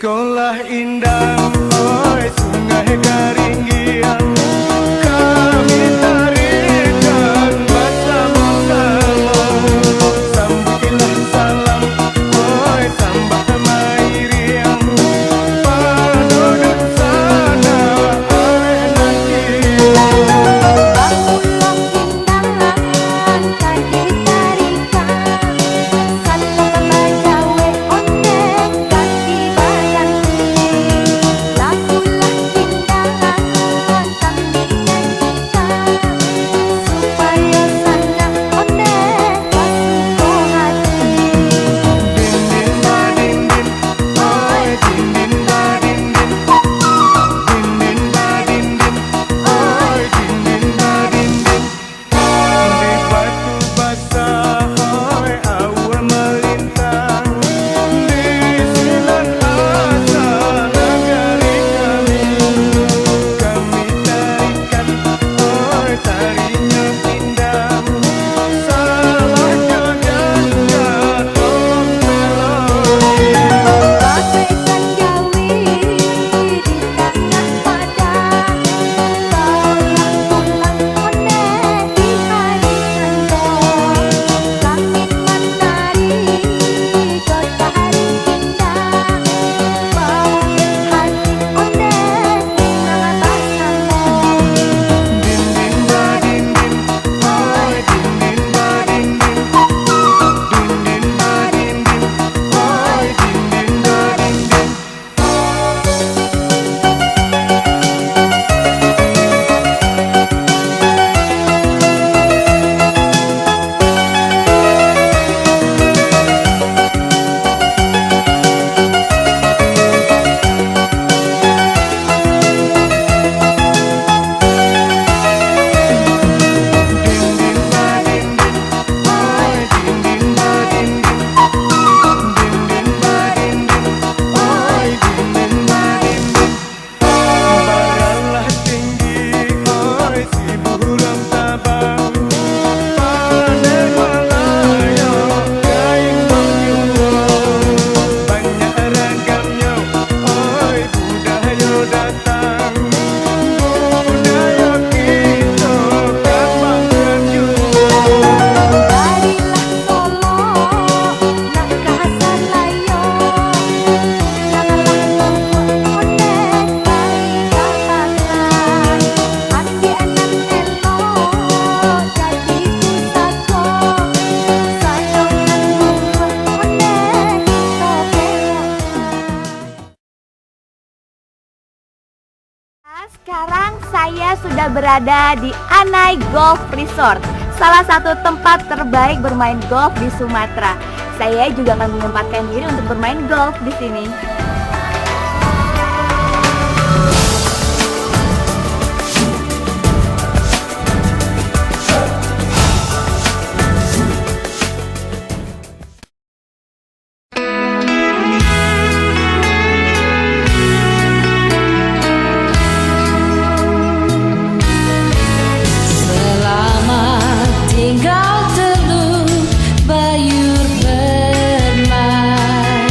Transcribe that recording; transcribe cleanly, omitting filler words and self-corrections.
sekolah indah, oi sungai Karinggiang, kami tarikan bersama-sama. Sambutilah salam, oi sambah mairiang, penduduk sana oi nanti. Bakulah indahan kaki tarikan, sandang bajawe ondek kaki bayanti. Lakulah indahan kang dinyanyikan, supaya sandang ondek basuh hati. Dindin badindin, oi dindin badindin, dindin badindin, oi dindin badindin. Di batu basah, oi awan melintang, di silat asa negeri kami. Kami tarikan, oi tarinya indah, salah joganya tolong melodi. Bagaikan jawi di tengah padang, bawalah pulang ondek di hari kendor. Langit mentari kota hari indah, bawa hati ondek menang bersama. Dindin badindin, oi dindin badindin, dindin badindin, oi dindin badindin. Dindin badindin, oi dindin badindin, dindin badindin, oi dindin badindin. Baralah tinggi, oi si burung tabang, pandai malayo kain mengyuwung. Banyak ragamnya, oi budaya datang, budaya kita kan berjuang. Darilah Solo nak kasar layo, janganlah lupa ondek bayi katakan. Hati anak elo jadi pusako, sayongan lupa ondek kita belakang. Sekarang saya sudah berada di Anai Golf Resort, salah satu tempat terbaik bermain golf di Sumatera. Saya juga akan menyempatkan diri untuk bermain golf di sini. Selamat tinggal telur bayur bermai.